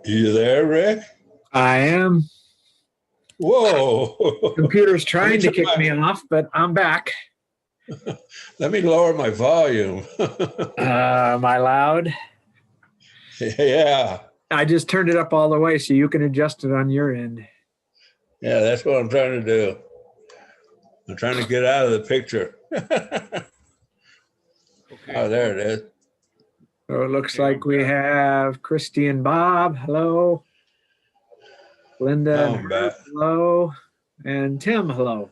You there, Rick? I am. Whoa. Computer's trying to turn kick me off, but I'm back. Let me lower my volume. Am I loud? Yeah. I just turned it up all the way so you can adjust it on your end. Yeah, that's what I'm trying to do. I'm trying to get out of the picture. Oh, there it is. So it looks like we have Christy and Bob. Hello. Linda and I'm Herb, back. hello. And Tim, hello.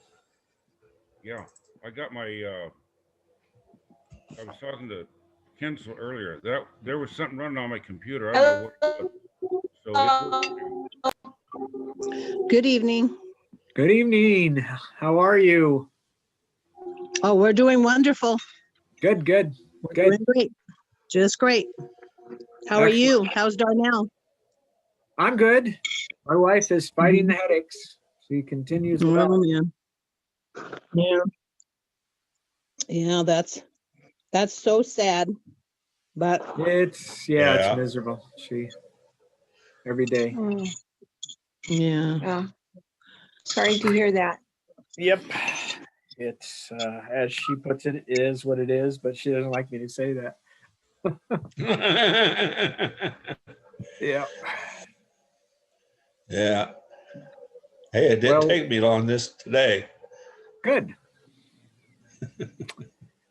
Yeah, I got my. I was talking to Kensel earlier. That there was something running on my computer. I don't know what it was. So Good evening. Good evening. How are you? Oh, we're doing wonderful. Good, good, We're good. doing great. Just great. How are you? How's Darnell? I'm good. My wife is fighting the headaches. She continues with Oh, that. man. Yeah. Yeah, that's so sad. But It's Yeah. miserable. She every day. yeah. Oh, sorry to hear that. Yep. It's as she puts it, it is what it is, but she doesn't like me to say that. Yeah. Yeah. Hey, it didn't Well- take me long this today. Good.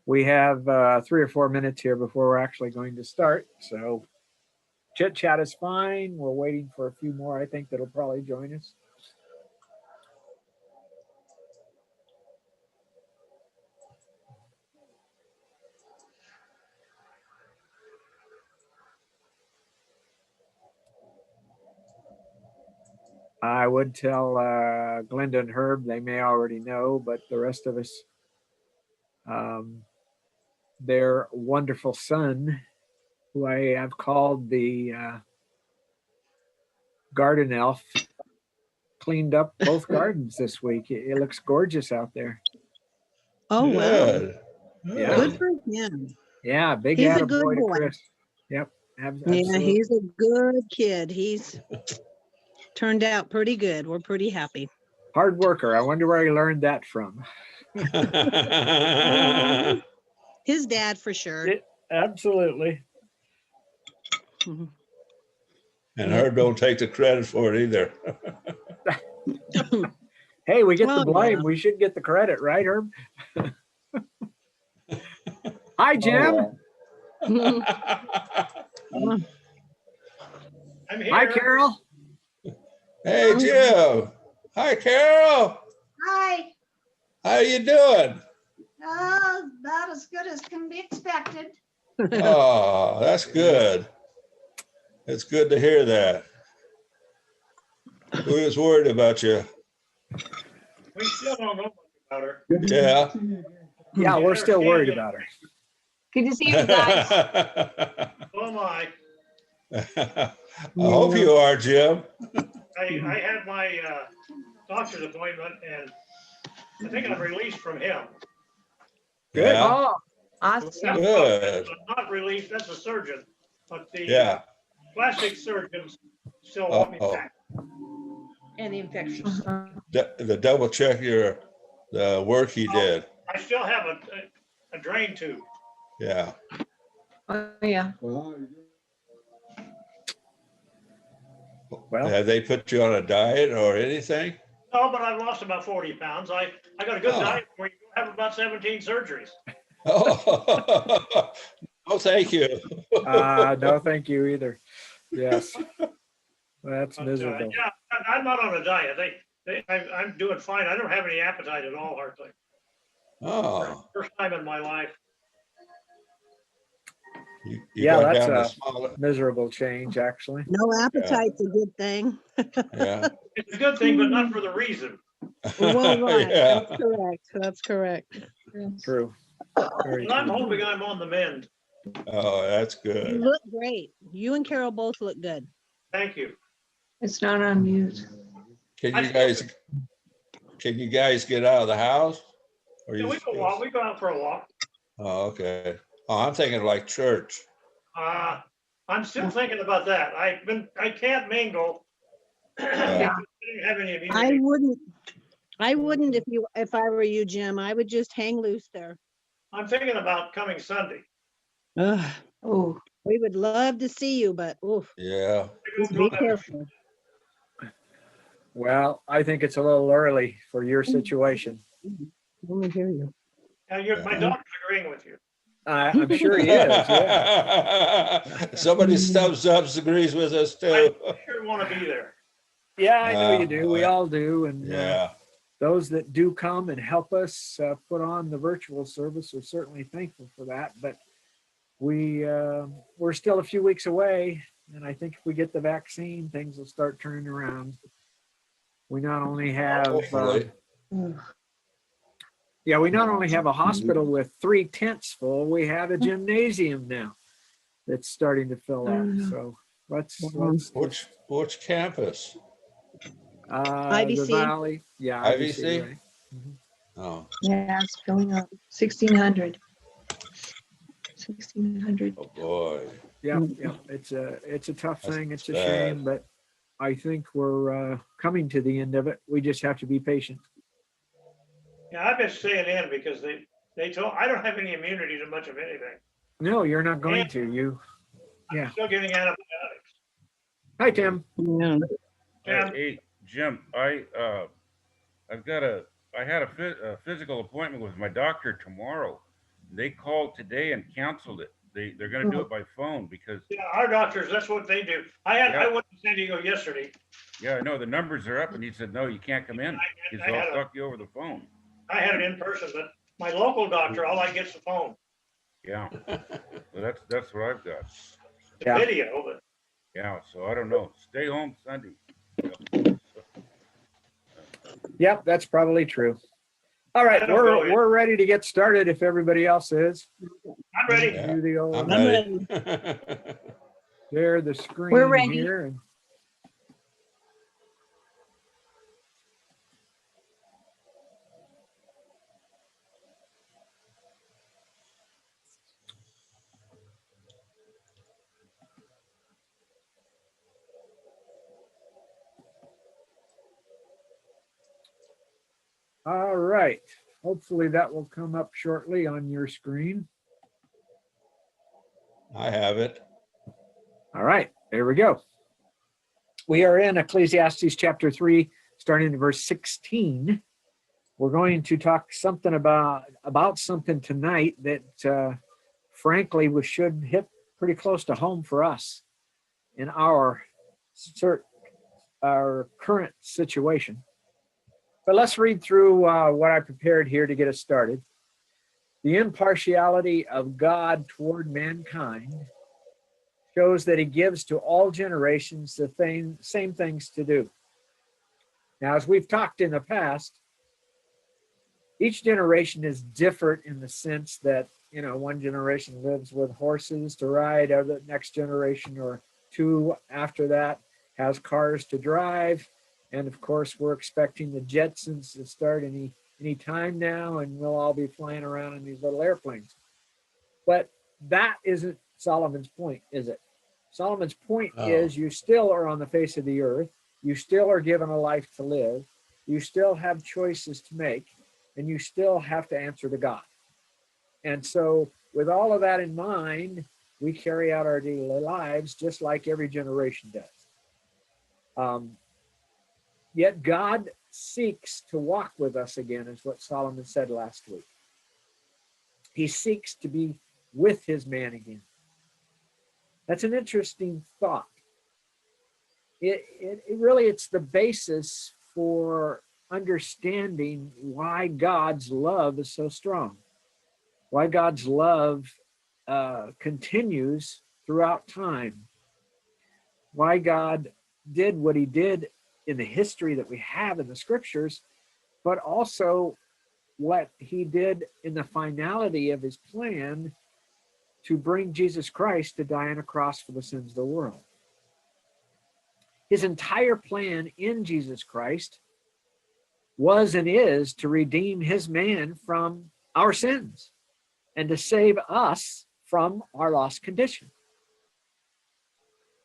We have 3 or 4 minutes here before we're actually going to start. So chit chat is fine. We're waiting for a few more, I think, that'll probably join us. I would tell Glenda and Herb, they may already know, but the rest of us, their wonderful son, who I have called the garden elf, cleaned up both gardens this week. It looks gorgeous out there. Oh, wow. Good. Yeah. Good for him. Yeah, big He's a good attaboy to boy. Chris. Yep. Yeah, Absolutely. he's a good kid. He's turned out pretty good. We're pretty happy. Hard worker. I wonder where he learned that from. His dad for sure. Absolutely. Mhm. And Herb don't take the credit for it either. Hey, we get Well, the blame. yeah. We should get the credit, right, Herb? Hi, Jim. I'm here. Hi, Carol. Hey, Jim. Hi, Carol. Hi. How you doing? About as good as can be expected. Oh, that's good. It's good to hear that. We was worried about you. We still don't know much about her. Yeah. Yeah, we're still worried about her. Good to see you guys. I Oh my, hope you are, Jim. I had my doctor's appointment and I think I'm released from him. Good. Yeah. Oh, awesome. Good. I'm not released, that's a surgeon, but the Yeah. plastic surgeons still want me Uh-oh. back. And the infections. The double check the work he did. I still have a drain tube. Yeah. Oh, yeah. Well, Have they put you on a diet or anything? No, but I've lost about 40 pounds. I got a good Oh. diet where you have about 17 surgeries. Oh, oh, thank you. no, thank you either. Yes. That's But, miserable. yeah, I'm not on a diet. I'm doing fine. I don't have any appetite at all, hardly. Oh, First time in my life. you Yeah, got that's down to a- smaller. Miserable change, actually. No appetite's a good thing. Yeah. It's a good thing, but not for the reason. Well, right. Yeah. That's correct. That's correct. True. Very And I'm true. hoping I'm on the mend. Oh, that's You good. look great. You and Carol both look good. Thank you. It's not on mute. Can you guys get out of the house? Or Yeah, you we go walk. We go out for a walk. Oh, okay. Oh, I'm thinking like church. I'm still thinking about that. I can't mingle. I don't have any immunity. I wouldn't if I were you, Jim. I would just hang loose there. I'm thinking about coming Sunday. Ugh, Oh, we would love to see you, but oof, Yeah. just be careful. Well, I think it's a little early for your situation. I hear you. My doctor's agreeing with you. I'm sure he is, yeah. Somebody stubs up agrees with us too. I sure want to be there. Yeah, I know you do. We all do. And Yeah. those that do come and help us put on the virtual service are certainly thankful for that. But we're still a few weeks away. And I think if we get the vaccine, things will start turning around. We not only have, Hopefully. we not only have a hospital with 3 tents full, we have a gymnasium now that's starting to fill up. So let's Which campus? the IVC. Valley. Yeah. IVC? Right. Mhm. Oh, yeah, it's going up. 1,600. 1,600. oh boy. Yeah, it's a tough That's thing. It's a bad. shame, but I think we're coming to the end of it. We just have to be patient. Yeah, I've been staying in because they told, I don't have any immunity to much of anything. No, you're not going to. I'm still getting antibiotics. Hi, Tim. Yeah. Yeah. Hey, Jim, I had a physical appointment with my doctor tomorrow. They called today and canceled it. They're going to do it by phone because, Yeah, our doctors, that's what they do. I went to San Diego yesterday. yeah, I know the numbers are up, and he said, no, you can't come in. He's I all had a- talk you over the phone. I had it in person, but my local doctor, all I get's the phone, Yeah, so that's what I've got. the Yeah. video, but Yeah, so I don't know. Stay home Sunday. Yep, that's probably true. All right, I don't know. we're ready to get started if everybody else is. I'm ready. Yeah. Do the old I'm I'm ready. share the screen We're ready. here. And all right, hopefully that will come up shortly on your screen. I have it. All right, there we go. We are in Ecclesiastes chapter 3, starting in verse 16. We're going to talk something about something tonight that, frankly, we should hit pretty close to home for us in our current situation. But let's read through what I prepared here to get us started. The impartiality of God toward mankind shows that he gives to all generations the same things to do. Now, as we've talked in the past, each generation is different in the sense that, one generation lives with horses to ride, or the next generation or two after that has cars to drive. And of course, we're expecting the Jetsons to start any time now, and we'll all be flying around in these little airplanes. But that isn't Solomon's point, is it? Solomon's point is you still are on the face of the earth. You still are given a life to live. You still have choices to make, and you still have to answer to God. And so with all of that in mind, we carry out our daily lives just like every generation does. Yet God seeks to walk with us again, is what Solomon said last week. He seeks to be with his man again. That's an interesting thought. It's the basis for understanding why God's love is so strong, why God's love continues throughout time, why God did what he did in the history that we have in the scriptures, but also what he did in the finality of his plan to bring Jesus Christ to die on a cross for the sins of the world. His entire plan in Jesus Christ was and is to redeem his man from our sins and to save us from our lost condition.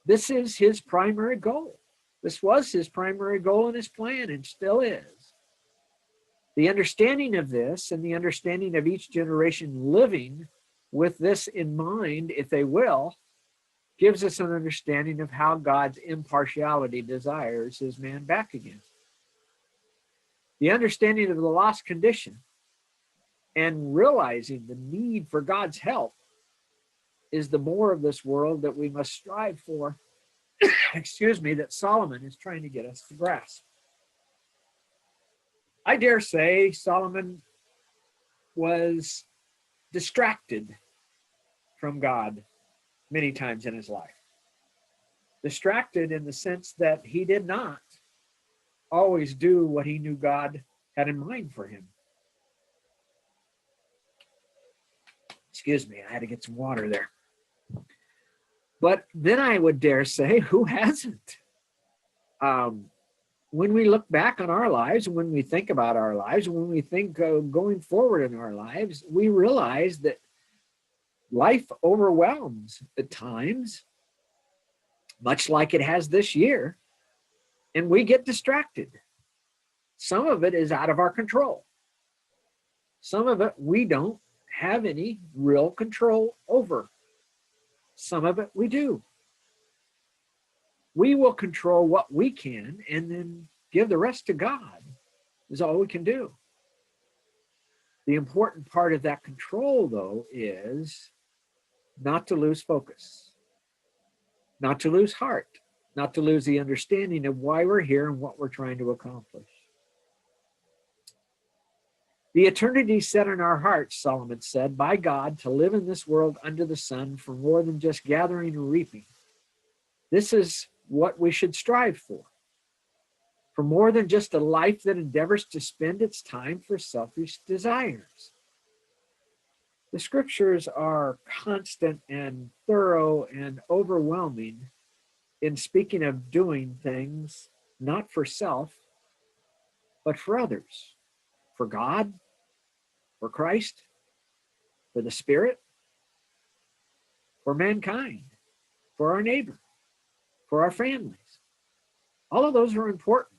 This is his primary goal. This was his primary goal and his plan, and still is. The understanding of this and the understanding of each generation living with this in mind, if they will, gives us an understanding of how God's impartiality desires his man back again. The understanding of the lost condition and realizing the need for God's help is the more of this world that we must strive for, excuse me, that Solomon is trying to get us to grasp. I dare say Solomon was distracted from God many times in his life. Distracted in the sense that he did not always do what he knew God had in mind for him. Excuse me, I had to get some water there. But then I would dare say, who hasn't? When we look back on our lives, when we think about our lives, when we think going forward in our lives, we realize that life overwhelms at times, much like it has this year, and we get distracted. Some of it is out of our control. Some of it we don't have any real control over. Some of it we do. We will control what we can and then give the rest to God is all we can do. The important part of that control, though, is not to lose focus, not to lose heart, not to lose the understanding of why we're here and what we're trying to accomplish. The eternity set in our hearts, Solomon said, by God to live in this world under the sun for more than just gathering and reaping. This is what we should strive for more than just a life that endeavors to spend its time for selfish desires. The scriptures are constant and thorough and overwhelming in speaking of doing things not for self, but for others, for God, for Christ, for the Spirit, for mankind, for our neighbor, for our families. All of those are important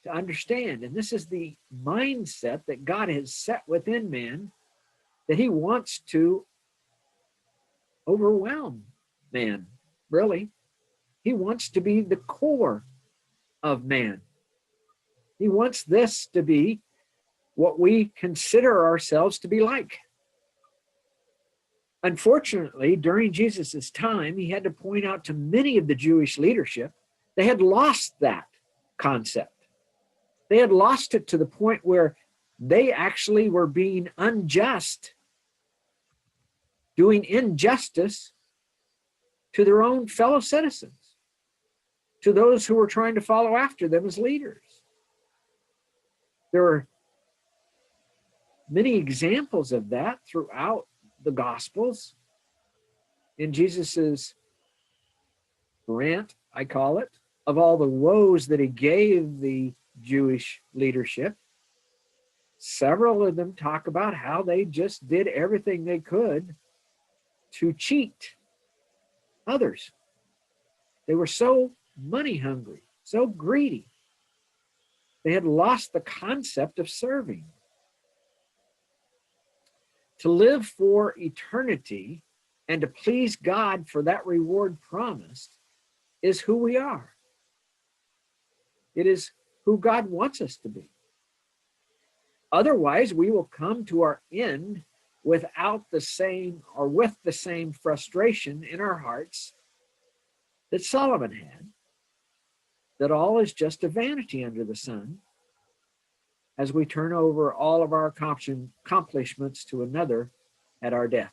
to understand. And this is the mindset that God has set within man, that he wants to overwhelm man, really. He wants to be the core of man. He wants this to be what we consider ourselves to be like. Unfortunately, during Jesus's time, he had to point out to many of the Jewish leadership, they had lost that concept. They had lost it to the point where they actually were being unjust, doing injustice to their own fellow citizens, to those who were trying to follow after them as leaders. There are many examples of that throughout the Gospels. In Jesus's rant, I call it, of all the woes that he gave the Jewish leadership, several of them talk about how they just did everything they could to cheat others. They were so money hungry, so greedy. They had lost the concept of serving. To live for eternity and to please God for that reward promised is who we are. It is who God wants us to be. Otherwise, we will come to our end without the same or with the same frustration in our hearts that Solomon had, that all is just a vanity under the sun, as we turn over all of our accomplishments to another at our death.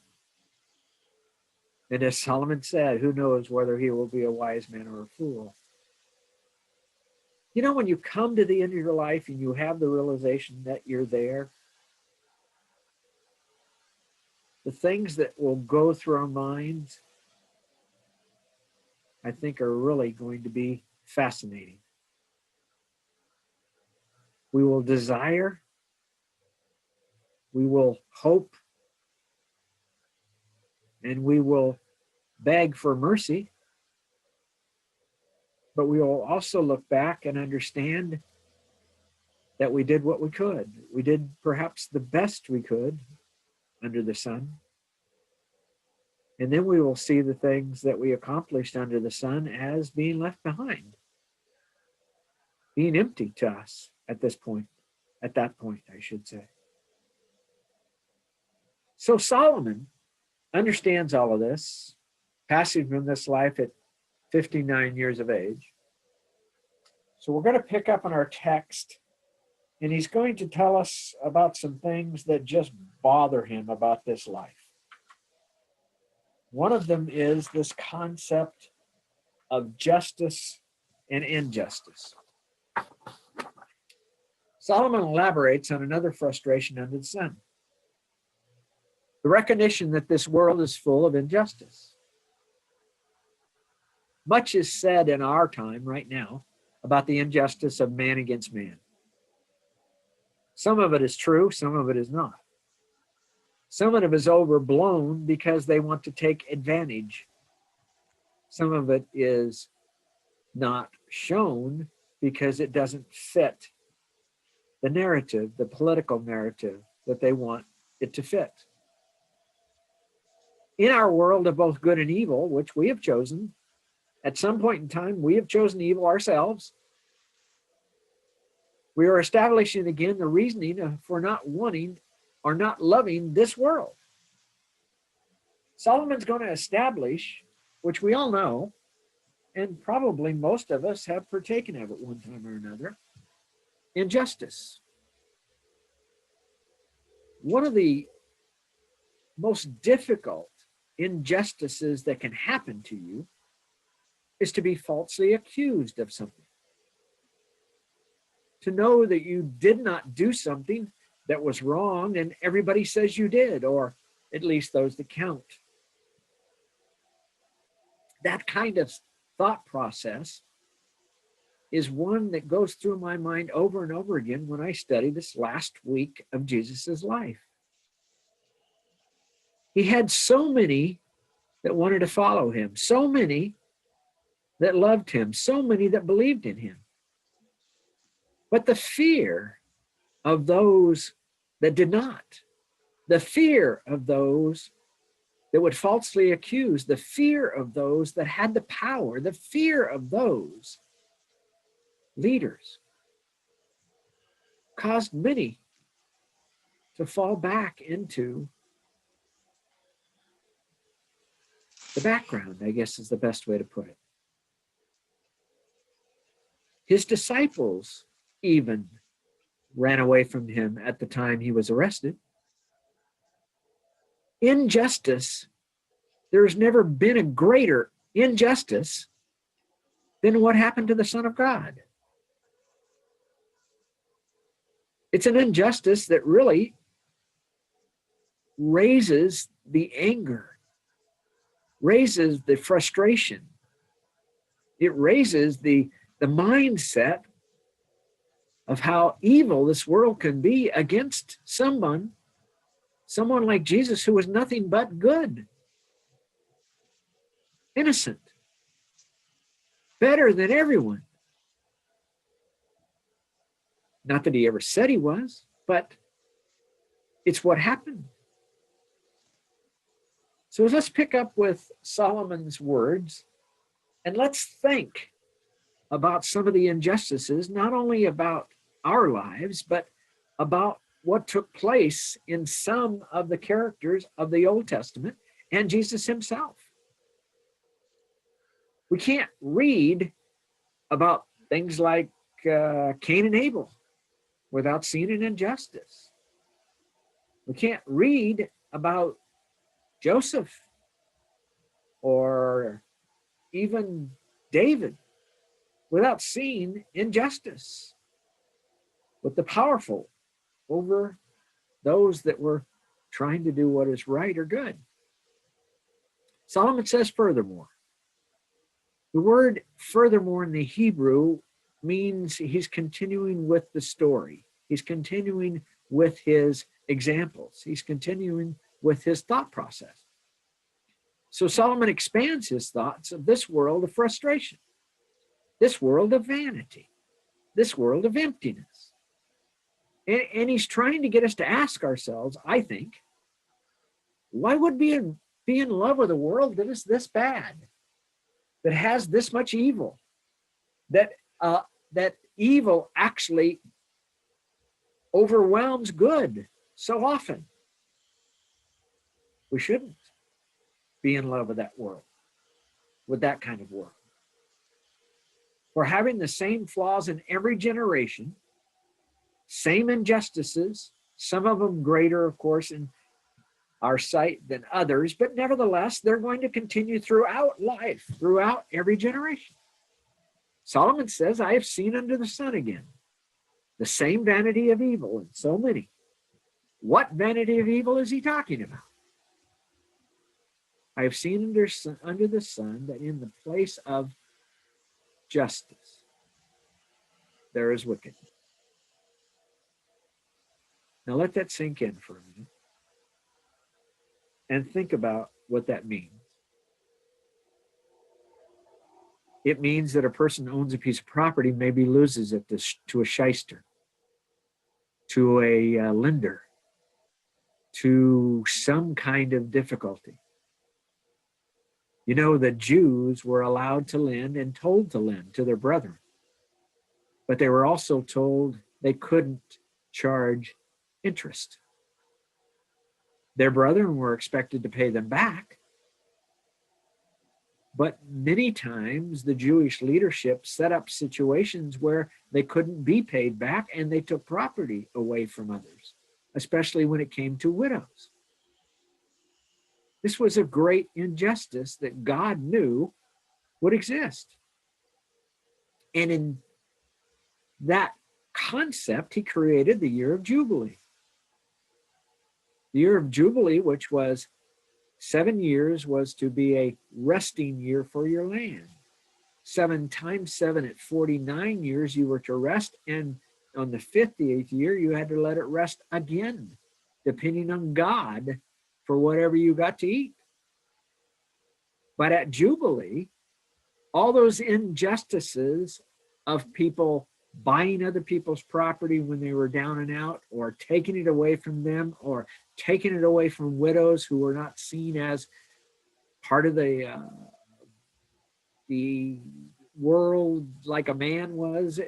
And as Solomon said, who knows whether he will be a wise man or a fool? You know, when you come to the end of your life and you have the realization that you're there, the things that will go through our minds, I think, are really going to be fascinating. We will desire, we will hope, and we will beg for mercy but we will also look back and understand that we did what we could. We did perhaps the best we could under the sun. And then we will see the things that we accomplished under the sun as being left behind, being empty to us at this point, at that point, I should say. So Solomon understands all of this, passing from this life at 59 years of age. So we're going to pick up on our text, and he's going to tell us about some things that just bother him about this life. One of them is this concept of justice and injustice. Solomon elaborates on another frustration under the sun: the recognition that this world is full of injustice. Much is said in our time right now about the injustice of man against man. Some of it is true, some of it is not. Some of it is overblown because they want to take advantage. Some of it is not shown because it doesn't fit the narrative, the political narrative that they want it to fit. In our world of both good and evil, which we have chosen, at some point in time, we have chosen evil ourselves. We are establishing again the reasoning for not wanting or not loving this world. Solomon's going to establish, which we all know, and probably most of us have partaken of at one time or another, injustice. One of the most difficult injustices that can happen to you is to be falsely accused of something. To know that you did not do something that was wrong and everybody says you did, or at least those that count. That kind of thought process is one that goes through my mind over and over again when I study this last week of Jesus's life. He had so many that wanted to follow him, so many that loved him, so many that believed in him. But the fear of those that did not, the fear of those that would falsely accuse, the fear of those that had the power, the fear of those leaders caused many to fall back into the background, I guess is the best way to put it. His disciples even ran away from him at the time he was arrested. Injustice, there's never been a greater injustice than what happened to the Son of God. It's an injustice that really raises the anger, raises the frustration. It raises the mindset of how evil this world can be against someone like Jesus, who was nothing but good, innocent, better than everyone. Not that he ever said he was, but it's what happened. So let's pick up with Solomon's words and let's think about some of the injustices, not only about our lives, but about what took place in some of the characters of the Old Testament and Jesus himself. We can't read about things like Cain and Abel without seeing an injustice. We can't read about Joseph or even David without seeing injustice with the powerful over those that were trying to do what is right or good. Solomon says furthermore. The word furthermore in the Hebrew means he's continuing with the story. He's continuing with his examples. He's continuing with his thought process. So Solomon expands his thoughts of this world of frustration. this world of vanity, this world of emptiness. And he's trying to get us to ask ourselves, I think, why would be in love with a world that is this bad, that has this much evil, that evil actually overwhelms good so often? We shouldn't be in love with that world, with that kind of world. For having the same flaws in every generation, same injustices, some of them greater, of course, in our sight than others, but nevertheless, they're going to continue throughout life, throughout every generation. Solomon says, I have seen under the sun again the same vanity of evil in so many. What vanity of evil is he talking about? I have seen under the sun that in the place of justice, there is wickedness. Now let that sink in for a minute and think about what that means. It means that a person owns a piece of property, maybe loses it to a shyster, to a lender, to some kind of difficulty. You know, the Jews were allowed to lend and told to lend to their brethren, but they were also told they couldn't charge interest. Their brethren were expected to pay them back, but many times the Jewish leadership set up situations where they couldn't be paid back, and they took property away from others, especially when it came to widows. This was a great injustice that God knew would exist. And in that concept, he created the year of Jubilee. The year of Jubilee, which was 7 years, was to be a resting year for your land. 7 times 7 at 49 years, you were to rest. And on the 50th year, you had to let it rest again, depending on God for whatever you got to eat. But at Jubilee, all those injustices of people buying other people's property when they were down and out, or taking it away from them, or taking it away from widows who were not seen as part of the world like a man was,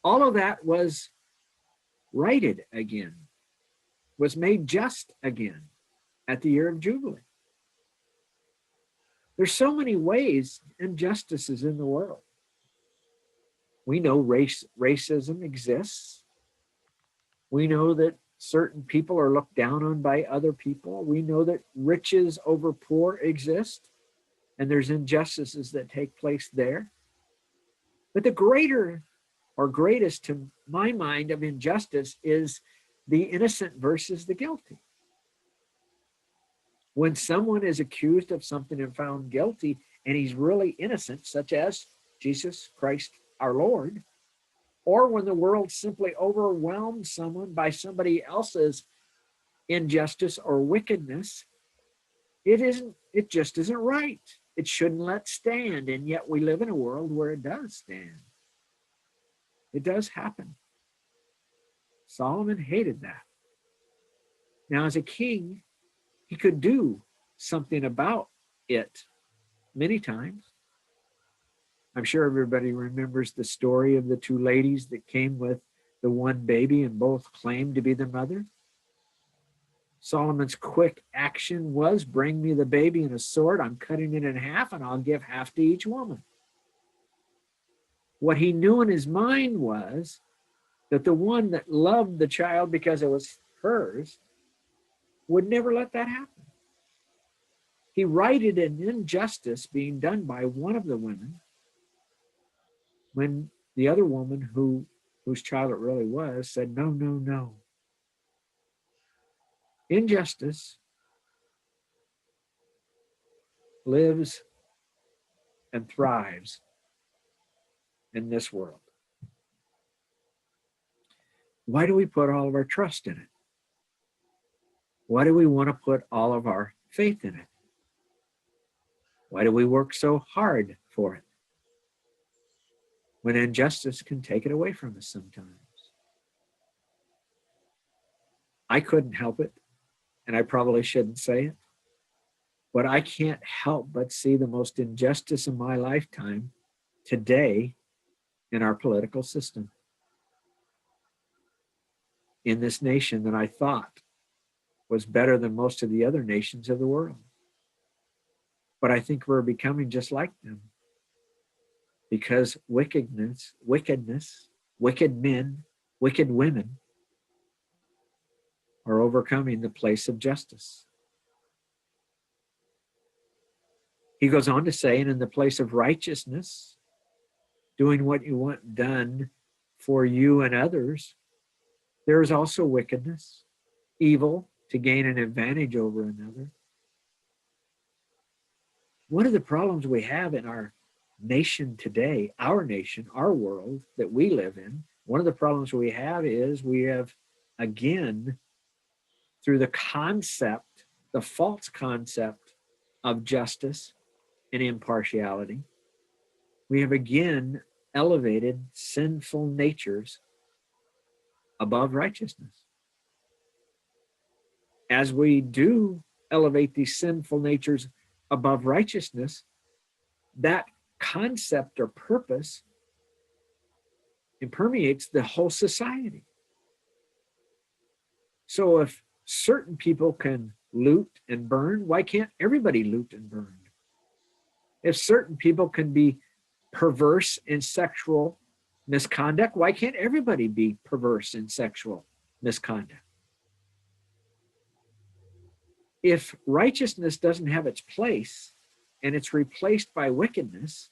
all of that was righted again, was made just again at the year of Jubilee. There's so many ways injustices in the world. We know racism exists. We know that certain people are looked down on by other people. We know that riches over poor exist, and there's injustices that take place there. But the greater or greatest, to my mind, of injustice is the innocent versus the guilty. When someone is accused of something and found guilty, and he's really innocent, such as Jesus Christ our Lord, or when the world simply overwhelms someone by somebody else's injustice or wickedness, it just isn't right. It shouldn't let stand, and yet we live in a world where it does stand. It does happen. Solomon hated that. Now, as a king, he could do something about it many times. I'm sure everybody remembers the story of the 2 ladies that came with the one baby and both claimed to be the mother. Solomon's quick action was, bring me the baby and a sword. I'm cutting it in half, and I'll give half to each woman. What he knew in his mind was that the one that loved the child because it was hers would never let that happen. He righted an injustice being done by one of the women when the other woman, whose child it really was, said, no, no, no. Injustice lives and thrives in this world. Why do we put all of our trust in it? Why do we want to put all of our faith in it? Why do we work so hard for it? when injustice can take it away from us sometimes. I couldn't help it, and I probably shouldn't say it, but I can't help but see the most injustice in my lifetime today in our political system. In this nation that I thought was better than most of the other nations of the world. But I think we're becoming just like them. Because wickedness, wicked men, wicked women are overcoming the place of justice. He goes on to say, and in the place of righteousness, doing what you want done for you and others, there is also wickedness, evil to gain an advantage over another. One of the problems we have in our nation today, our nation, our world that we live in, one of the problems we have is we have, again, through the concept, the false concept of justice and impartiality, we have again elevated sinful natures above righteousness. As we do elevate these sinful natures above righteousness, that concept or purpose permeates the whole society. So if certain people can loot and burn, why can't everybody loot and burn? If certain people can be perverse in sexual misconduct, why can't everybody be perverse in sexual misconduct? If righteousness doesn't have its place and it's replaced by wickedness,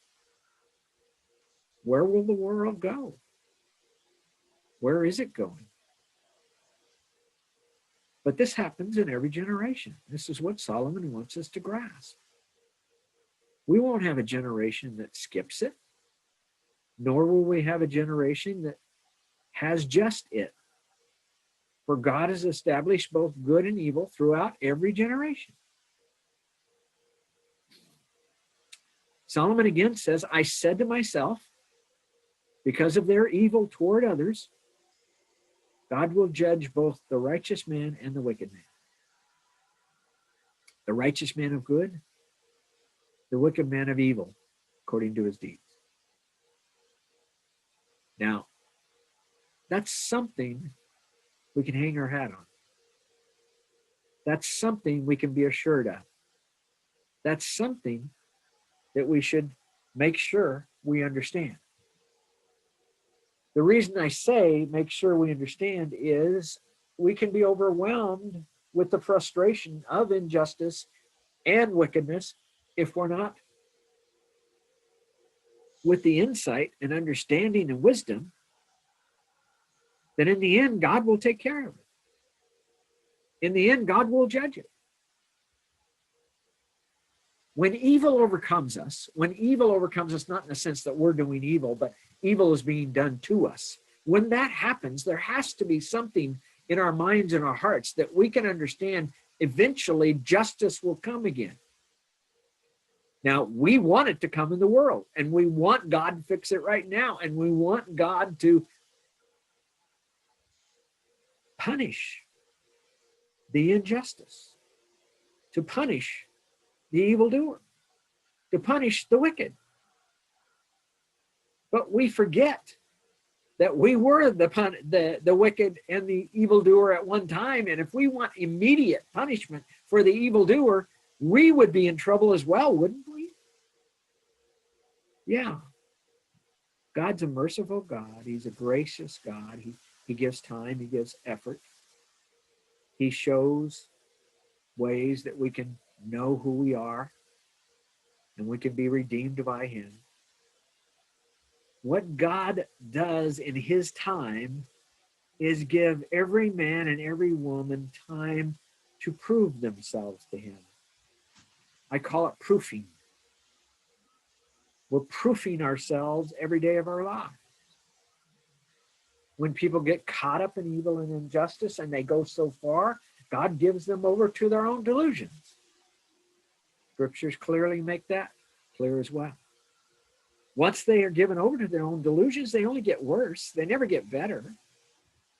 where will the world go? Where is it going? But this happens in every generation. This is what Solomon wants us to grasp. We won't have a generation that skips it, nor will we have a generation that has just it. For God has established both good and evil throughout every generation. Solomon again says, I said to myself, because of their evil toward others, God will judge both the righteous man and the wicked man. The righteous man of good, the wicked man of evil, according to his deeds. Now, that's something we can hang our hat on. That's something we can be assured of. That's something that we should make sure we understand. The reason I say make sure we understand is we can be overwhelmed with the frustration of injustice and wickedness if we're not with the insight and understanding and wisdom that in the end, God will take care of it. In the end, God will judge it. When evil overcomes us, not in the sense that we're doing evil, but evil is being done to us. When that happens, there has to be something in our minds and our hearts that we can understand eventually justice will come again. Now, we want it to come in the world, and we want God to fix it right now, and we want God to punish the injustice, to punish the evildoer, to punish the wicked. But we forget that we were the wicked and the evildoer at one time, and if we want immediate punishment for the evildoer, we would be in trouble as well, wouldn't we? Yeah. God's a merciful God. He's a gracious God. He gives time. He gives effort. He shows ways that we can know who we are and we can be redeemed by him. What God does in his time is give every man and every woman time to prove themselves to him. I call it proofing. We're proofing ourselves every day of our lives. When people get caught up in evil and injustice and they go so far, God gives them over to their own delusions. Scriptures clearly make that clear as well. once they are given over to their own delusions, they only get worse. They never get better.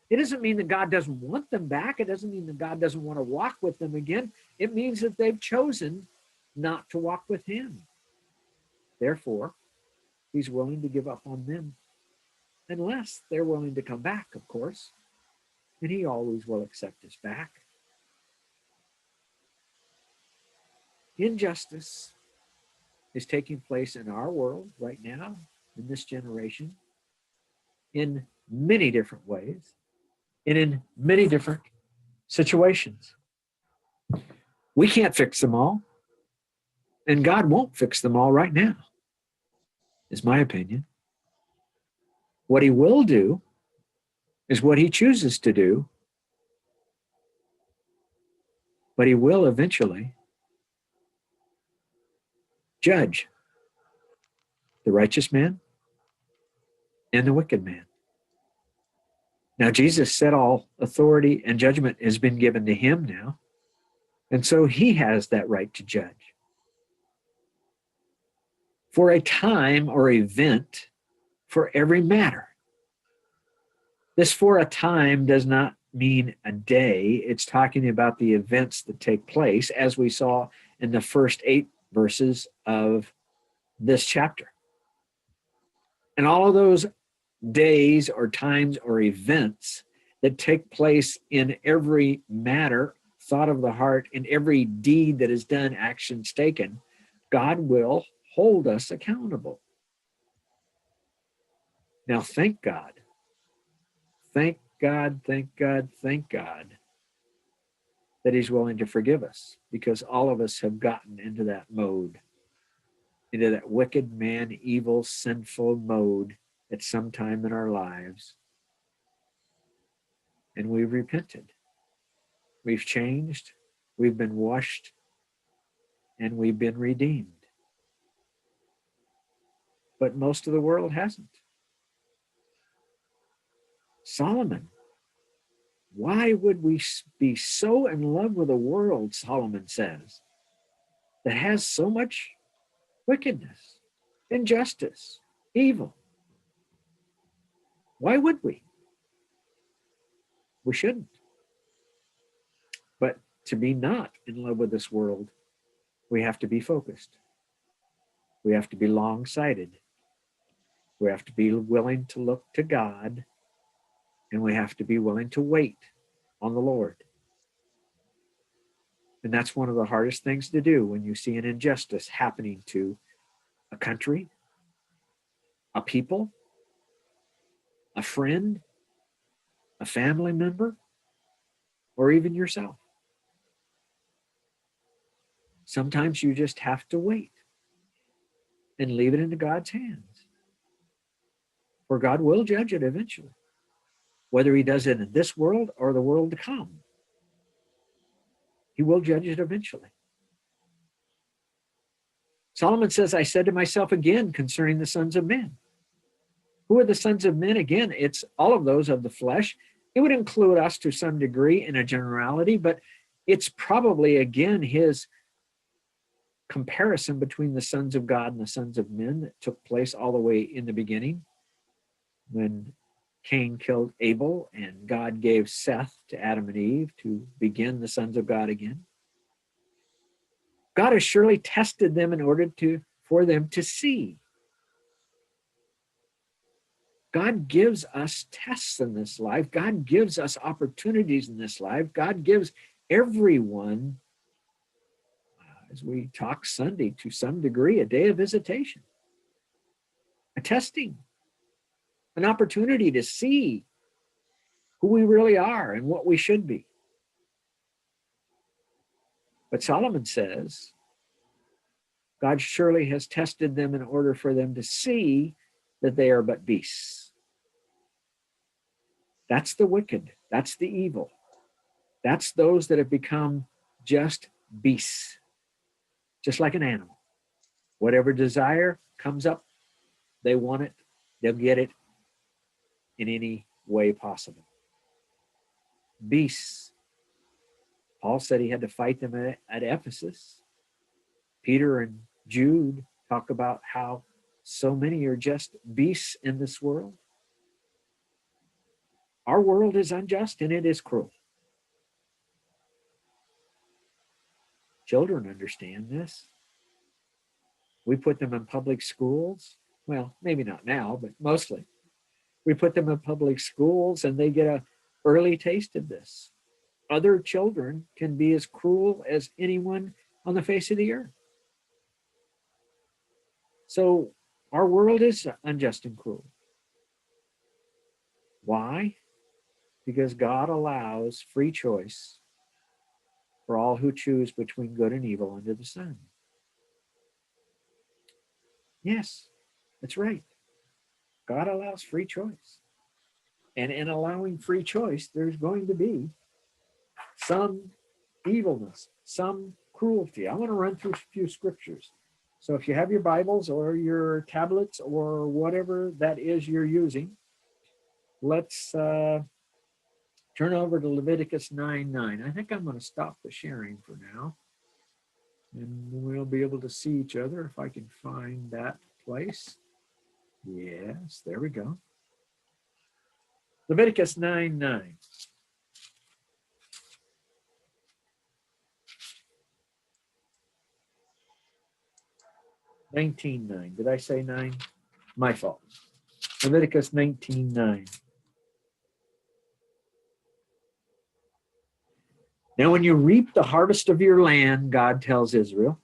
It doesn't mean that God doesn't want them back. It doesn't mean that God doesn't want to walk with them again. It means that they've chosen not to walk with him. Therefore, he's willing to give up on them, unless they're willing to come back, of course. And he always will accept us back. Injustice is taking place in our world right now, in this generation, in many different ways and in many different situations. We can't fix them all, and God won't fix them all right now, is my opinion. What he will do is what he chooses to do, but he will eventually judge the righteous man and the wicked man. Now, Jesus said all authority and judgment has been given to him now, and so he has that right to judge. For a time or event for every matter. This "for a time" does not mean a day. It's talking about the events that take place, as we saw in the first 8 verses of this chapter. And all of those days or times or events that take place in every matter, thought of the heart, in every deed that is done, actions taken, God will hold us accountable. Now, thank God. Thank God, thank God, thank God that he's willing to forgive us, because all of us have gotten into that mode, into that wicked man, evil, sinful mode at some time in our lives. And we've repented. We've changed. We've been washed. And we've been redeemed. But most of the world hasn't. Solomon, why would we be so in love with a world, Solomon says, that has so much wickedness, injustice, evil? Why would we? We shouldn't. But to be not in love with this world, we have to be focused. We have to be long-sighted. We have to be willing to look to God, and we have to be willing to wait on the Lord. And that's one of the hardest things to do when you see an injustice happening to a country, a people, a friend, a family member, or even yourself. Sometimes you just have to wait and leave it into God's hands. For God will judge it eventually, whether he does it in this world or the world to come. He will judge it eventually. Solomon says, I said to myself again concerning the sons of men. Who are the sons of men? Again, it's all of those of the flesh. It would include us to some degree in a generality, but it's probably, again, his comparison between the sons of God and the sons of men that took place all the way in the beginning when Cain killed Abel and God gave Seth to Adam and Eve to begin the sons of God again. God has surely tested them in order for them to see. God gives us tests in this life. God gives us opportunities in this life. God gives everyone, as we talk Sunday, to some degree, a day of visitation, a testing, an opportunity to see who we really are and what we should be. But Solomon says, God surely has tested them in order for them to see that they are but beasts. That's the wicked. That's the evil. That's those that have become just beasts, just like an animal. Whatever desire comes up, they want it, they'll get it in any way possible. Beasts. Paul said he had to fight them at Ephesus. Peter and Jude talk about how so many are just beasts in this world. Our world is unjust and it is cruel. Children understand this. We put them in public schools. Well, maybe not now, but mostly. We put them in public schools and they get an early taste of this. Other children can be as cruel as anyone on the face of the earth. So our world is unjust and cruel. Why? Because God allows free choice for all who choose between good and evil under the sun. Yes, that's right. God allows free choice. And in allowing free choice, there's going to be some evilness, some cruelty. I want to run through a few scriptures. So if you have your Bibles or your tablets or whatever that is you're using, let's turn over to Leviticus 9:9. I think I'm going to stop the sharing for now. And we'll be able to see each other if I can find that place. Yes, there we go. Leviticus 9:9. (19:9). Did I say 9? My fault. Leviticus 19:9. Now, when you reap the harvest of your land, God tells Israel,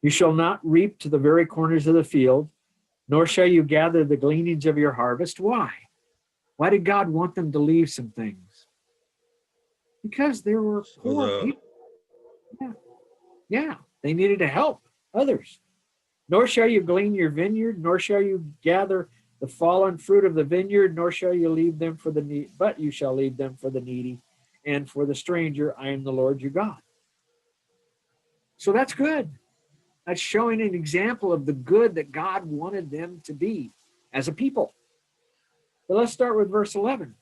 you shall not reap to the very corners of the field, nor shall you gather the gleanings of your harvest. Why? Why did God want them to leave some things? Because there were poor people. Yeah, they needed to help others. Nor shall you glean your vineyard, nor shall you gather the fallen fruit of the vineyard, nor shall you leave them for the needy, but you shall leave them for the needy and for the stranger. I am the Lord your God. So that's good. That's showing an example of the good that God wanted them to be as a people. But let's start with verse 11.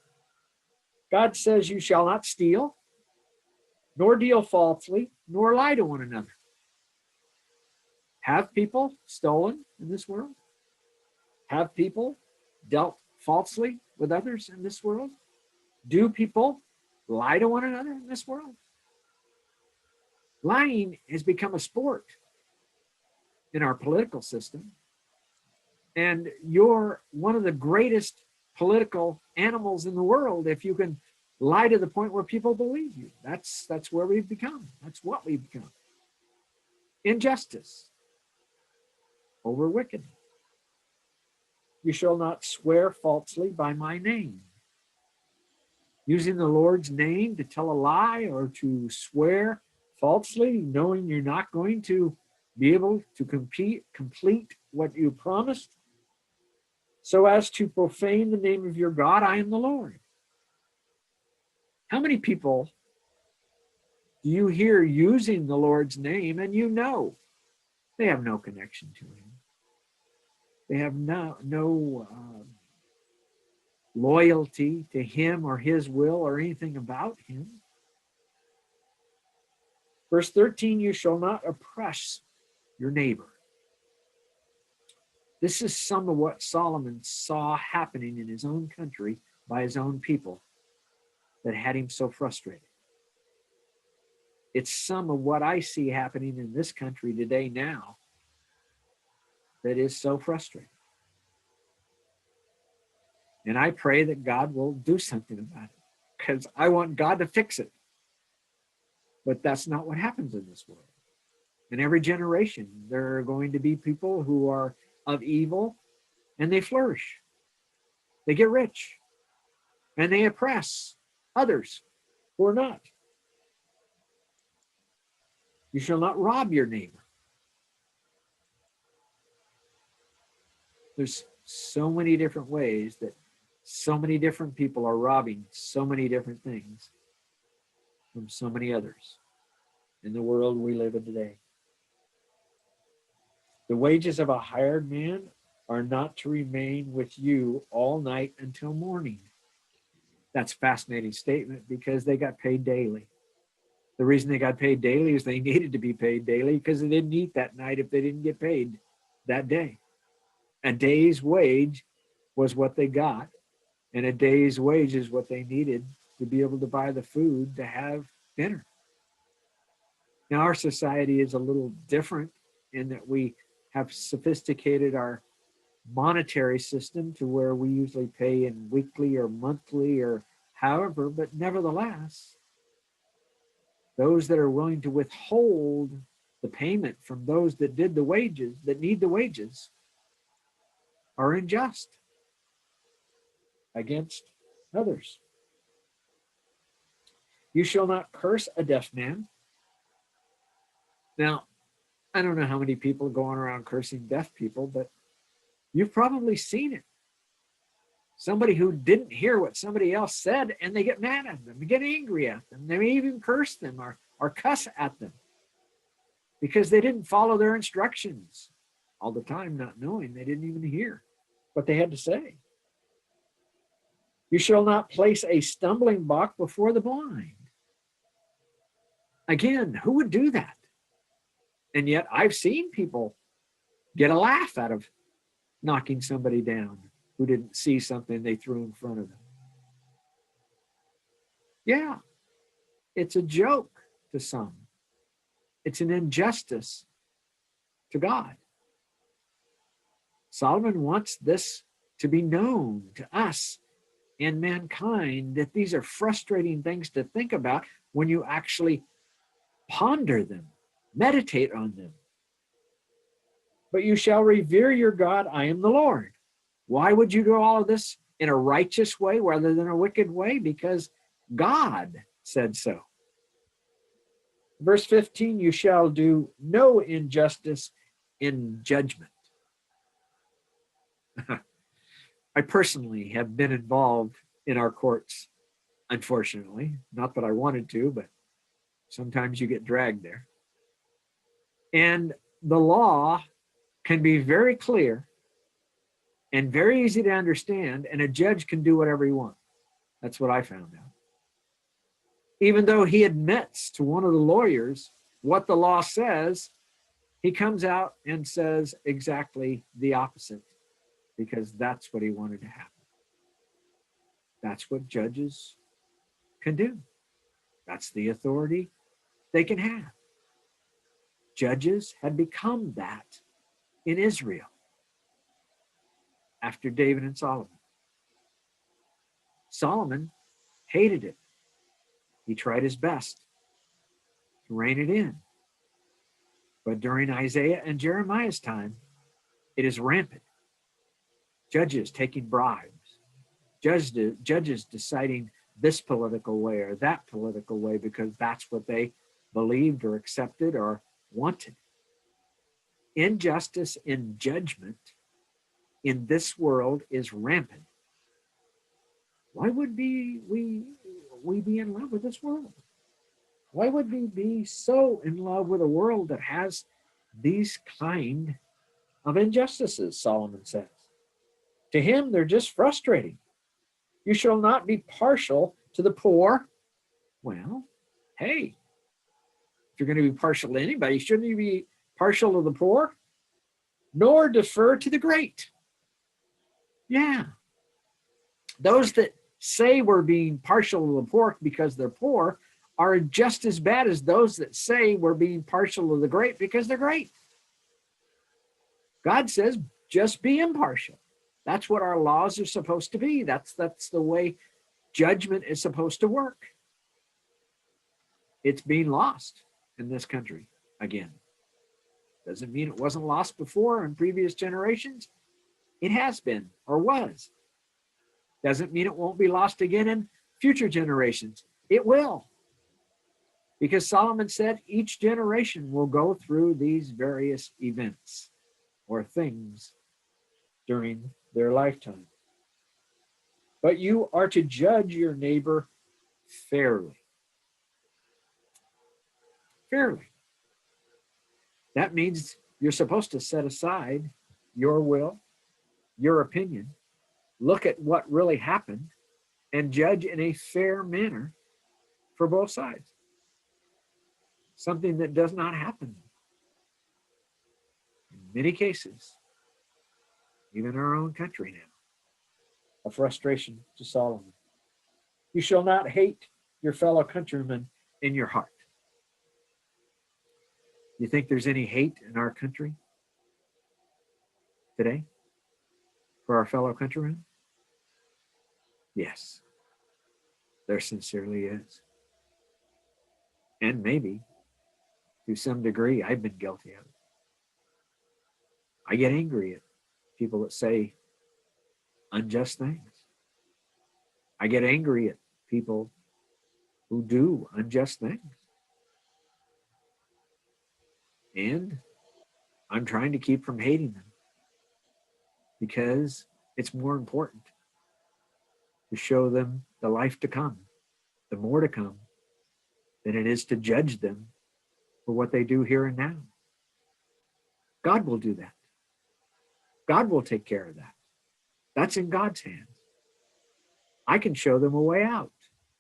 God says, you shall not steal, nor deal falsely, nor lie to one another. Have people stolen in this world? Have people dealt falsely with others in this world? Do people lie to one another in this world? Lying has become a sport in our political system. And you're one of the greatest political animals in the world if you can lie to the point where people believe you. That's where we've become. That's what we've become. Injustice over wickedness. You shall not swear falsely by my name. Using the Lord's name to tell a lie or to swear falsely, knowing you're not going to be able to complete what you promised, so as to profane the name of your God. I am the Lord. How many people do you hear using the Lord's name and you know they have no connection to him? They have no loyalty to him or his will or anything about him. Verse 13, you shall not oppress your neighbor. This is some of what Solomon saw happening in his own country by his own people that had him so frustrated. It's some of what I see happening in this country today now that is so frustrating. And I pray that God will do something about it because I want God to fix it. But that's not what happens in this world. In every generation, there are going to be people who are of evil and they flourish. They get rich and they oppress others who are not. You shall not rob your neighbor. There's so many different ways that so many different people are robbing so many different things from so many others in the world we live in today. The wages of a hired man are not to remain with you all night until morning. That's a fascinating statement because they got paid daily. The reason they got paid daily is they needed to be paid daily because they didn't eat that night if they didn't get paid that day. A day's wage was what they got, and a day's wage is what they needed to be able to buy the food to have dinner. Now, our society is a little different in that we have sophisticated our monetary system to where we usually pay in weekly or monthly or however, but nevertheless, those that are willing to withhold the payment from those that did the wages, that need the wages, are unjust against others. You shall not curse a deaf man. Now, I don't know how many people are going around cursing deaf people, but you've probably seen it. Somebody who didn't hear what somebody else said, and they get mad at them, they get angry at them. They may even curse them or cuss at them because they didn't follow their instructions all the time, not knowing they didn't even hear what they had to say. You shall not place a stumbling block before the blind. Again, who would do that? And yet I've seen people get a laugh out of knocking somebody down who didn't see something they threw in front of them. Yeah, it's a joke to some. It's an injustice to God. Solomon wants this to be known to us and mankind, that these are frustrating things to think about when you actually ponder them, meditate on them. But you shall revere your God, I am the Lord. Why would you do all of this in a righteous way rather than a wicked way? Because God said so. Verse 15, you shall do no injustice in judgment. I personally have been involved in our courts, unfortunately. Not that I wanted to, but sometimes you get dragged there. And the law can be very clear and very easy to understand, and a judge can do whatever he wants. That's what I found out. Even though he admits to one of the lawyers what the law says, he comes out and says exactly the opposite, because that's what he wanted to happen. That's what judges can do. That's the authority they can have. Judges had become that in Israel after David and Solomon. Solomon hated it. He tried his best to rein it in. But during Isaiah and Jeremiah's time, it is rampant. Judges taking bribes, judges deciding this political way or that political way because that's what they believed or accepted or wanted. Injustice in judgment in this world is rampant. Why would we be in love with this world? Why would we be so in love with a world that has these kind of injustices, Solomon says? To him, they're just frustrating. You shall not be partial to the poor. Well, hey, if you're going to be partial to anybody, shouldn't you be partial to the poor? Nor defer to the great. Yeah. Those that say we're being partial to the poor because they're poor are just as bad as those that say we're being partial to the great because they're great. God says, just be impartial. That's what our laws are supposed to be. That's the way judgment is supposed to work. It's being lost in this country again. Doesn't mean it wasn't lost before in previous generations. It has been or was. Doesn't mean it won't be lost again in future generations. It will. Because Solomon said each generation will go through these various events or things during their lifetime. But you are to judge your neighbor fairly. Fairly. That means you're supposed to set aside your will, your opinion, look at what really happened, and judge in a fair manner for both sides. Something that does not happen in many cases even our own country now. A frustration to Solomon. You shall not hate your fellow countrymen in your heart. You think there's any hate in our country today for our fellow countrymen? Yes, there sincerely is. And maybe to some degree, I've been guilty of it. I get angry at people that say unjust things. I get angry at people who do unjust things. And I'm trying to keep from hating them because it's more important to show them the life to come, the more to come, than it is to judge them for what they do here and now. God will do that. God will take care of that. That's in God's hands. I can show them a way out.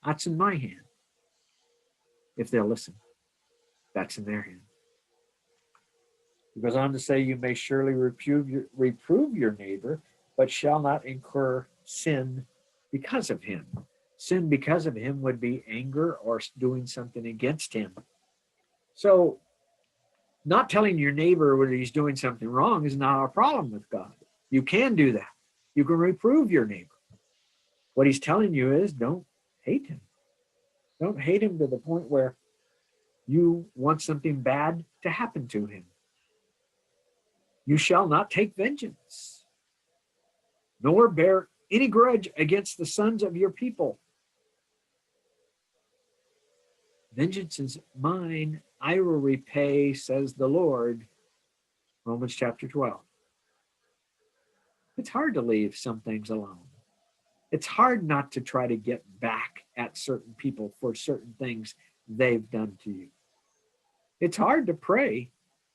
That's in my hand. If they'll listen, that's in their hand. He goes on to say, you may surely reprove your neighbor, but shall not incur sin because of him. Sin because of him would be anger or doing something against him. So not telling your neighbor whether he's doing something wrong is not a problem with God. You can do that. You can reprove your neighbor. What he's telling you is don't hate him. Don't hate him to the point where you want something bad to happen to him. You shall not take vengeance, nor bear any grudge against the sons of your people. Vengeance is mine, I will repay, says the Lord. Romans chapter 12. It's hard to leave some things alone. It's hard not to try to get back at certain people for certain things they've done to you. It's hard to pray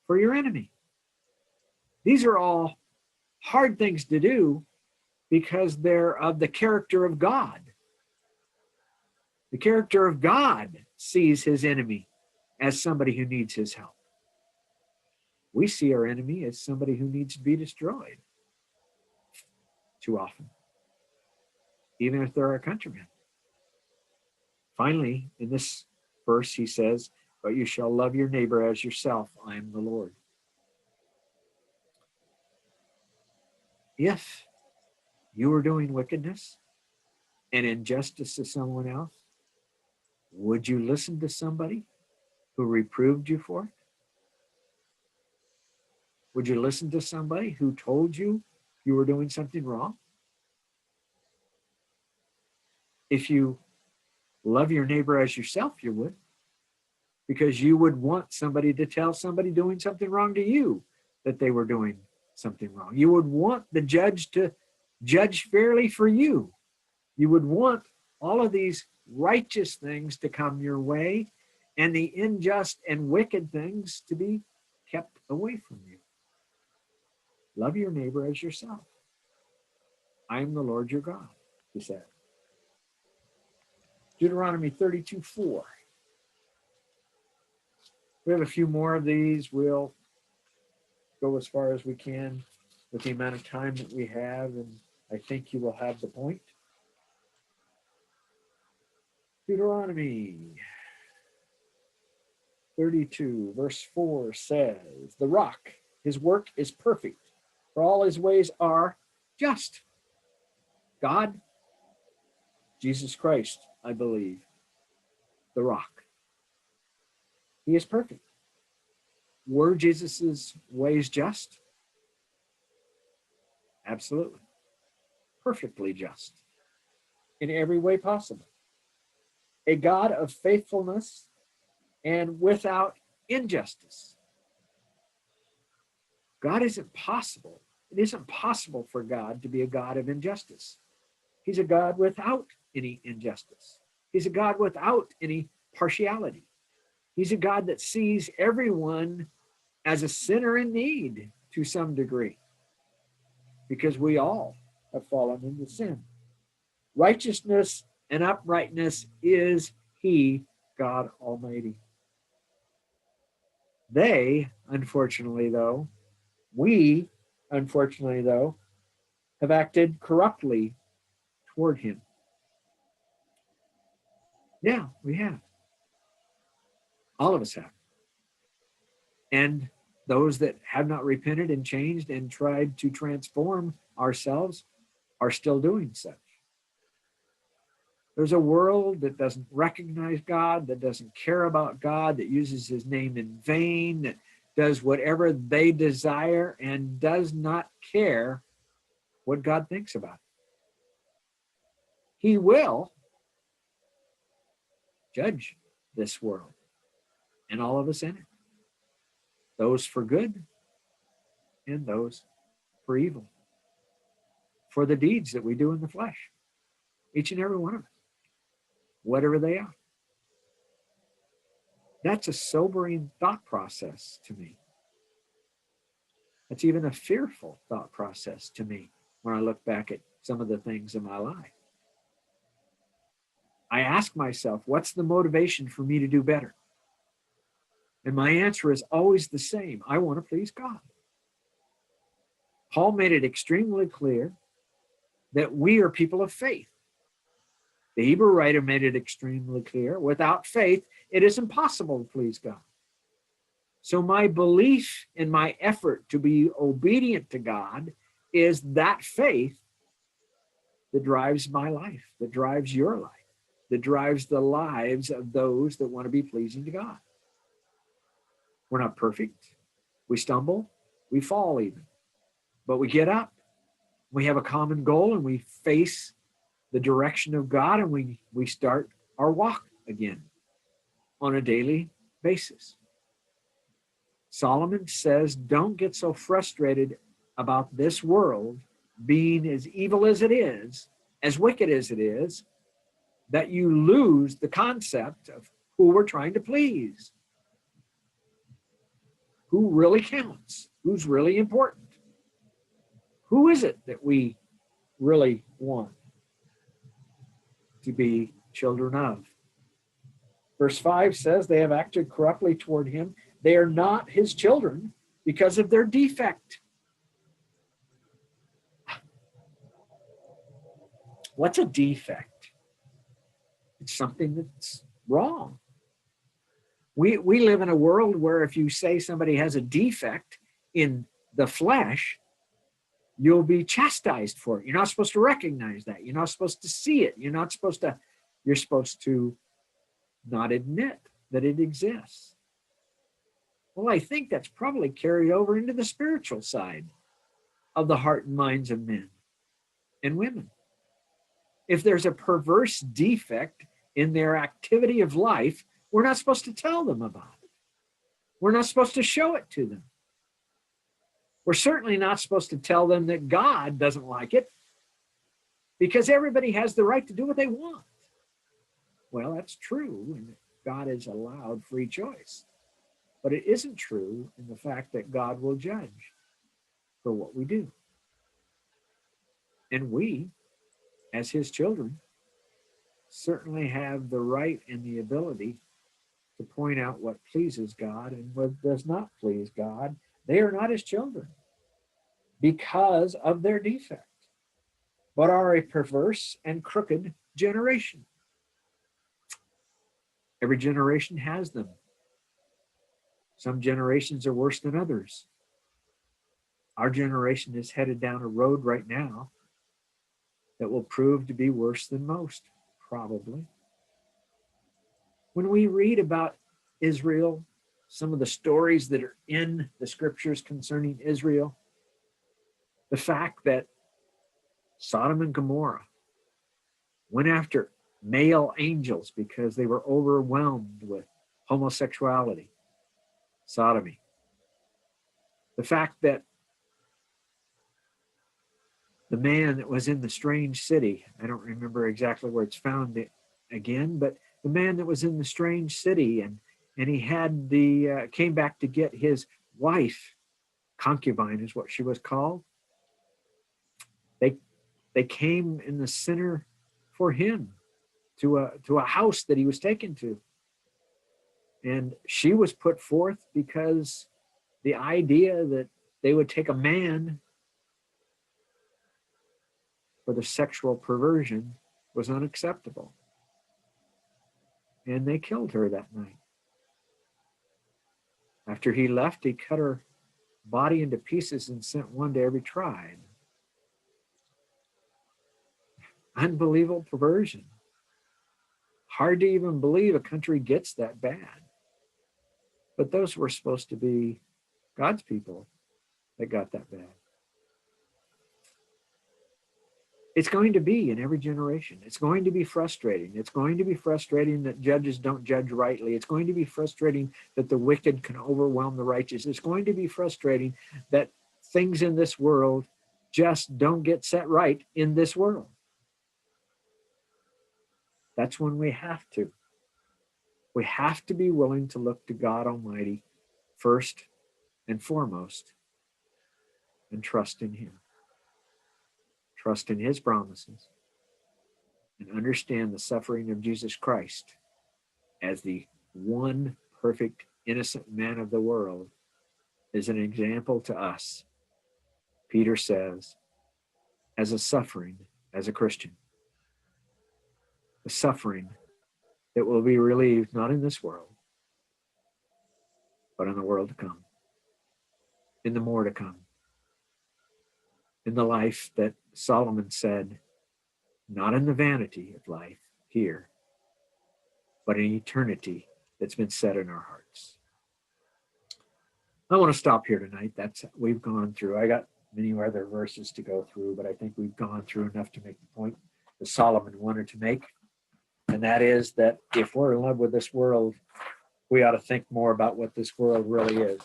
for your enemy. These are all hard things to do because they're of the character of God. The character of God sees his enemy as somebody who needs his help. We see our enemy as somebody who needs to be destroyed too often, even if they're our countrymen. Finally, in this verse, he says, but you shall love your neighbor as yourself. I am the Lord. If you were doing wickedness and injustice to someone else, would you listen to somebody who reproved you for it? Would you listen to somebody who told you you were doing something wrong? If you love your neighbor as yourself, you would, because you would want somebody to tell somebody doing something wrong to you that they were doing something wrong. You would want the judge to judge fairly for you. You would want all of these righteous things to come your way and the unjust and wicked things to be kept away from you. Love your neighbor as yourself. I am the Lord your God, he said. Deuteronomy 32:4. We have a few more of these. We'll go as far as we can with the amount of time that we have, and I think you will have the point. Deuteronomy 32, verse 4 says, the rock, his work is perfect, for all his ways are just. God, Jesus Christ, I believe, the rock. He is perfect. Were Jesus's ways just? Absolutely. Perfectly just in every way possible. A God of faithfulness and without injustice. God isn't possible. It isn't possible for God to be a God of injustice. He's a God without any injustice. He's a God without any partiality. He's a God that sees everyone as a sinner in need to some degree, because we all have fallen into sin. Righteousness and uprightness is he, God Almighty. We, unfortunately though, have acted corruptly toward him. Yeah, we have. All of us have. And those that have not repented and changed and tried to transform ourselves are still doing such. There's a world that doesn't recognize God, that doesn't care about God, that uses his name in vain, that does whatever they desire and does not care what God thinks about it. He will judge this world and all of us in it, those for good and those for evil, for the deeds that we do in the flesh, each and every one of us, whatever they are. That's a sobering thought process to me. That's even a fearful thought process to me when I look back at some of the things in my life. I ask myself, what's the motivation for me to do better? And my answer is always the same. I want to please God. Paul made it extremely clear that we are people of faith. The Hebrew writer made it extremely clear. Without faith, it is impossible to please God. So my belief in my effort to be obedient to God is that faith that drives my life, that drives your life, that drives the lives of those that want to be pleasing to God. We're not perfect. We stumble, we fall even, but we get up. We have a common goal and we face the direction of God and we start our walk again on a daily basis. Solomon says, don't get so frustrated about this world being as evil as it is, as wicked as it is, that you lose the concept of who we're trying to please. Who really counts? Who's really important? Who is it that we really want to be children of? Verse 5 says they have acted corruptly toward him. They are not his children because of their defect. What's a defect? It's something that's wrong. We live in a world where if you say somebody has a defect in the flesh, you'll be chastised for it. You're not supposed to recognize that. You're not supposed to see it. You're supposed to not admit that it exists. Well, I think that's probably carried over into the spiritual side of the heart and minds of men and women. If there's a perverse defect in their activity of life, we're not supposed to tell them about it. We're not supposed to show it to them. We're certainly not supposed to tell them that God doesn't like it, because everybody has the right to do what they want. Well, that's true, and God is allowed free choice. But it isn't true in the fact that God will judge for what we do. And we, as his children, certainly have the right and the ability to point out what pleases God and what does not please God. They are not his children because of their defect, but are a perverse and crooked generation. Every generation has them. Some generations are worse than others. Our generation is headed down a road right now that will prove to be worse than most, probably. When we read about Israel, some of the stories that are in the scriptures concerning Israel, the fact that Sodom and Gomorrah went after male angels because they were overwhelmed with homosexuality, sodomy. The fact that the man that was in the strange city, I don't remember exactly where it's found again, but the man that was in the strange city and he had came back to get his wife, concubine is what she was called. They came in the center for him to a house that he was taken to. And she was put forth because the idea that they would take a man for the sexual perversion was unacceptable. And they killed her that night. After he left, he cut her body into pieces and sent one to every tribe. Unbelievable perversion. Hard to even believe a country gets that bad. But those were supposed to be God's people that got that bad. It's going to be in every generation. It's going to be frustrating. It's going to be frustrating that judges don't judge rightly. It's going to be frustrating that the wicked can overwhelm the righteous. It's going to be frustrating that things in this world just don't get set right in this world. That's when we have to. We have to be willing to look to God Almighty first and foremost and trust in Him. Trust in His promises and understand the suffering of Jesus Christ as the one perfect, innocent man of the world is an example to us. Peter says, as a suffering, as a Christian, the suffering that will be relieved not in this world, but in the world to come, in the more to come, in the life that Solomon said, not in the vanity of life here, but in eternity that's been set in our hearts. I want to stop here tonight. We've gone through. I got many other verses to go through, but I think we've gone through enough to make the point that Solomon wanted to make. And that is that if we're in love with this world, we ought to think more about what this world really is.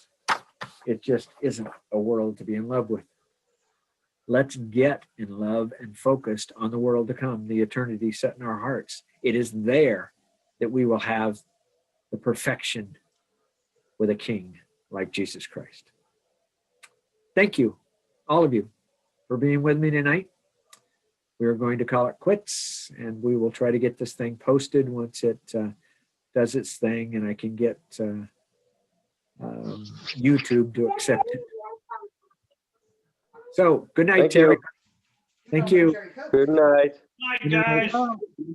It just isn't a world to be in love with. Let's get in love and focused on the world to come, the eternity set in our hearts. It is there that we will have the perfection with a king like Jesus Christ. Thank you, all of you, for being with me tonight. We're going to call it quits, and we will try to get this thing posted once it does its thing and I can get YouTube to accept it. So, good night, Terry. Thank you. Good night. Night, guys.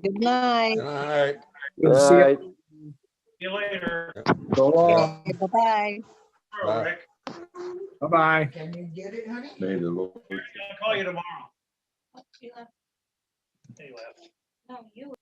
Good night. All right. Good to see you. Night. See you later. So long. Bye-bye. Tomorrow, Rick. Bye-bye. Can you get it, honey? May the Lord. I'll call you tomorrow. He left. No, you.